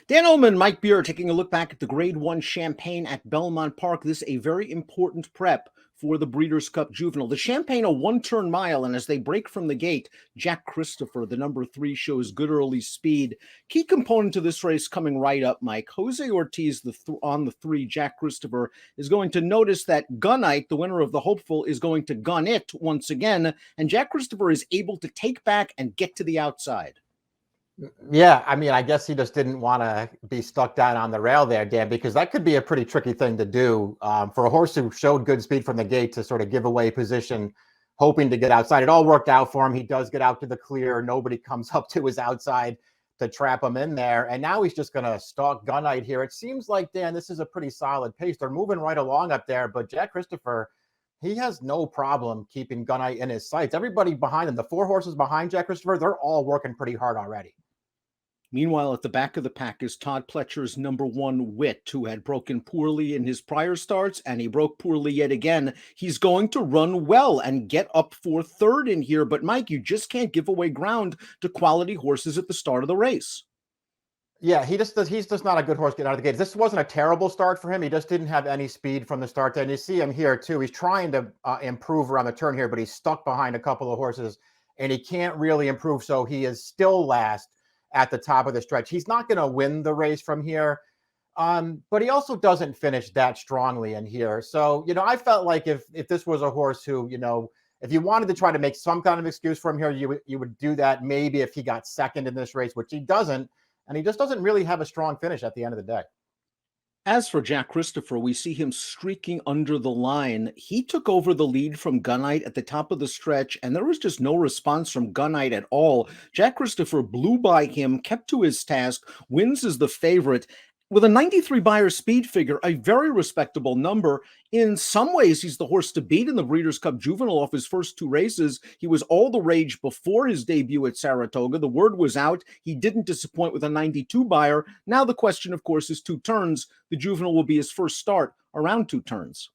Dan Illman, Mike Beer, taking a look back at the Grade 1 Champagne at Belmont Park. This is a very important prep for the Breeders' Cup Juvenile. The Champagne, a one-turn mile, and as they break from the gate, Jack Christopher, the number 3, shows good early speed. Key component to this race coming right up, Mike. Jose Ortiz, on the 3, Jack Christopher, is going to notice that Gunite, the winner of the Hopeful, is going to gun it once again, and Jack Christopher is able to take back and get to the outside. Yeah, I mean, I guess he just didn't want to be stuck down on the rail there, Dan, because that could be a pretty tricky thing to do for a horse who showed good speed from the gate to sort of give away position, hoping to get outside. It all worked out for him. He does get out to the clear. Nobody comes up to his outside to trap him in there. And now he's just going to stalk Gunite here. It seems like, Dan, this is a pretty solid pace. They're moving right along up there, but Jack Christopher, he has no problem keeping Gunite in his sights. Everybody behind him, the 4 horses behind Jack Christopher, they're all working pretty hard already. Meanwhile, at the back of the pack is Todd Pletcher's number 1, Wit, who had broken poorly in his prior starts, and he broke poorly yet again. He's going to run well and get up for 3rd in here, but Mike, you just can't give away ground to quality horses at the start of the race. Yeah, he's just not a good horse getting out of the gate. This wasn't a terrible start for him. He just didn't have any speed from the start. And you see him here, too. He's trying to improve around the turn here, but he's stuck behind a couple of horses, and he can't really improve, so he is still last at the top of the stretch. He's not going to win the race from here, but he also doesn't finish that strongly in here. So, I felt like if this was a horse who, if you wanted to try to make some kind of excuse for him here, you would do that maybe if he got 2nd in this race, which he doesn't, and he just doesn't really have a strong finish at the end of the day. As for Jack Christopher, we see him streaking under the line. He took over the lead from Gunite at the top of the stretch, and there was just no response from Gunite at all. Jack Christopher blew by him, kept to his task, wins as the favorite. With a 93 Beyer speed figure, a very respectable number. In some ways, he's the horse to beat in the Breeders' Cup Juvenile off his first 2 races. He was all the rage before his debut at Saratoga. The word was out. He didn't disappoint with a 92 Beyer. Now the question, of course, is 2 turns. The Juvenile will be his first start around 2 turns.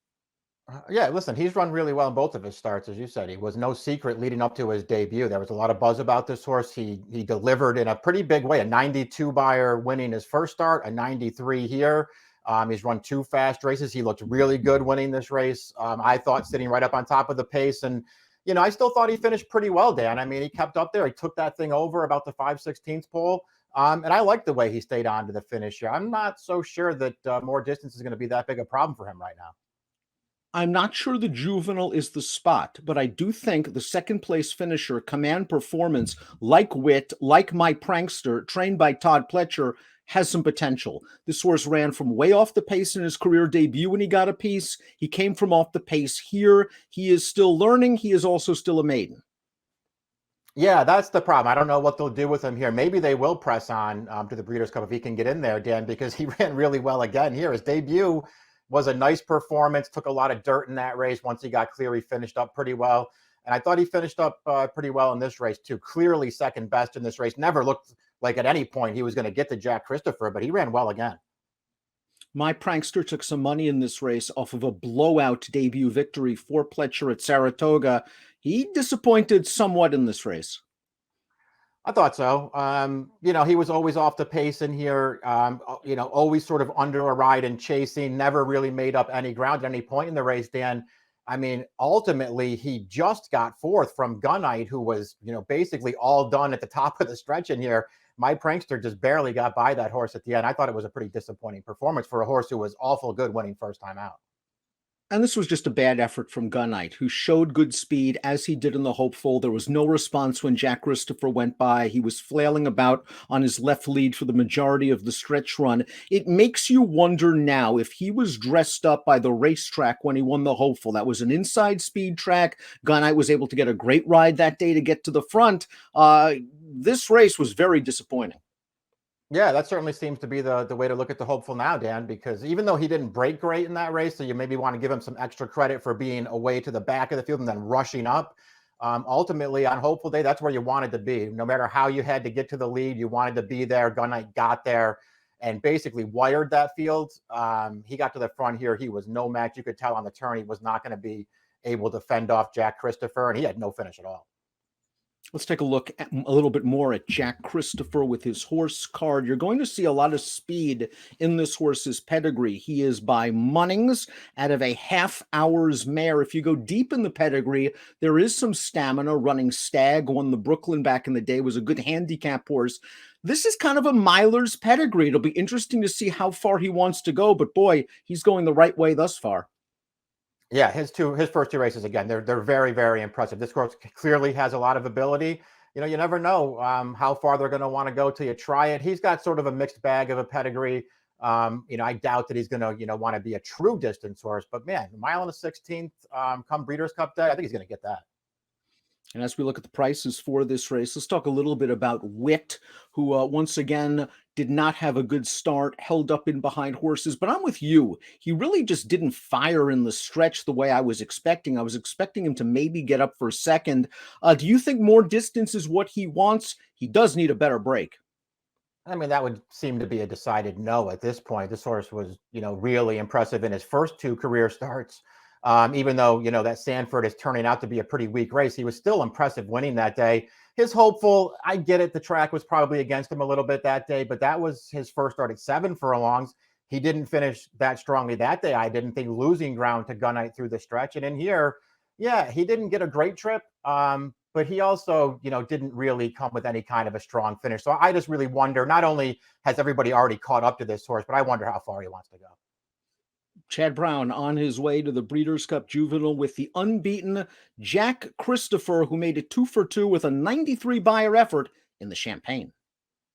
Yeah, listen, he's run really well in both of his starts, as you said. He was no secret leading up to his debut. There was a lot of buzz about this horse. He delivered in a pretty big way, a 92 Beyer winning his first start, a 93 here. He's run 2 fast races. He looked really good winning this race. I thought sitting right up on top of the pace. And, I still thought he finished pretty well, Dan. I mean, he kept up there. He took that thing over about the 5/16 pole. And I like the way he stayed on to the finish here. I'm not so sure that more distance is going to be that big a problem for him right now. I'm not sure the Juvenile is the spot, but I do think the 2nd place finisher, Command Performance, like Wit, like My Prankster, trained by Todd Pletcher, has some potential. This horse ran from way off the pace in his career debut when he got a piece. He came from off the pace here. He is still learning. He is also still a maiden. Yeah, that's the problem. I don't know what they'll do with him here. Maybe they will press on to the Breeders' Cup if he can get in there, Dan, because he ran really well again here. His debut was a nice performance, took a lot of dirt in that race. Once he got clear, he finished up pretty well. And I thought he finished up pretty well in this race, too. Clearly 2nd best in this race. Never looked like at any point he was going to get to Jack Christopher, but he ran well again. My Prankster took some money in this race off of a blowout debut victory for Pletcher at Saratoga. He disappointed somewhat in this race. I thought so. He was always off the pace in here, always sort of under a ride and chasing, never really made up any ground at any point in the race, Dan. I mean, ultimately, he just got 4th from Gunite, who was, basically all done at the top of the stretch in here. My Prankster just barely got by that horse at the end. I thought it was a pretty disappointing performance for a horse who was awful good winning first time out. And this was just a bad effort from Gunite, who showed good speed as he did in the Hopeful. There was no response when Jack Christopher went by. He was flailing about on his left lead for the majority of the stretch run. It makes you wonder now if he was dressed up by the racetrack when he won the Hopeful. That was an inside speed track. Gunite was able to get a great ride that day to get to the front. This race was very disappointing. Yeah, that certainly seems to be the way to look at the Hopeful now, Dan, because even though he didn't break great in that race, so you maybe want to give him some extra credit for being away to the back of the field and then rushing up. Ultimately, on Hopeful Day, that's where you wanted to be. No matter how you had to get to the lead, you wanted to be there. Gunite got there and basically wired that field. He got to the front here. He was no match. You could tell on the turn he was not going to be able to fend off Jack Christopher, and he had no finish at all. Let's take a look at a little bit more at Jack Christopher with his horse card. You're going to see a lot of speed in this horse's pedigree. He is by Munnings out of a half hour's mare. If you go deep in the pedigree, there is some stamina. Running Stag, won the Brooklyn back in the day, was a good handicap horse. This is kind of a miler's pedigree. It'll be interesting to see how far he wants to go, but boy, he's going the right way thus far. Yeah, his first two races again, they're very, very impressive. This horse clearly has a lot of ability. You know, you never know how far they're going to want to go till you try it. He's got sort of a mixed bag of a pedigree. You know, I doubt that he's going to, want to be a true distance horse, but man, a mile and a 16th come Breeders' Cup Day, I think he's going to get that. And as we look at the prices for this race, let's talk a little bit about Wit, who once again did not have a good start, held up in behind horses. But I'm with you. He really just didn't fire in the stretch the way I was expecting. I was expecting him to maybe get up for second. Do you think more distance is what he wants? He does need a better break. I mean, that would seem to be a decided no at this point. This horse was, really impressive in his first two career starts. Even though, that Sanford is turning out to be a pretty weak race, he was still impressive winning that day. His hopeful, I get it, the track was probably against him a little bit that day, but that was his first start at 7 furlongs. He didn't finish that strongly that day. I didn't think, losing ground to Gunite through the stretch. And in here, yeah, he didn't get a great trip, but he also, didn't really come with any kind of a strong finish. So I just really wonder, not only has everybody already caught up to this horse, but I wonder how far he wants to go. Chad Brown on his way to the Breeders' Cup Juvenile with the unbeaten Jack Christopher, who made it 2 for 2 with a 93 Beyer effort in the Champagne.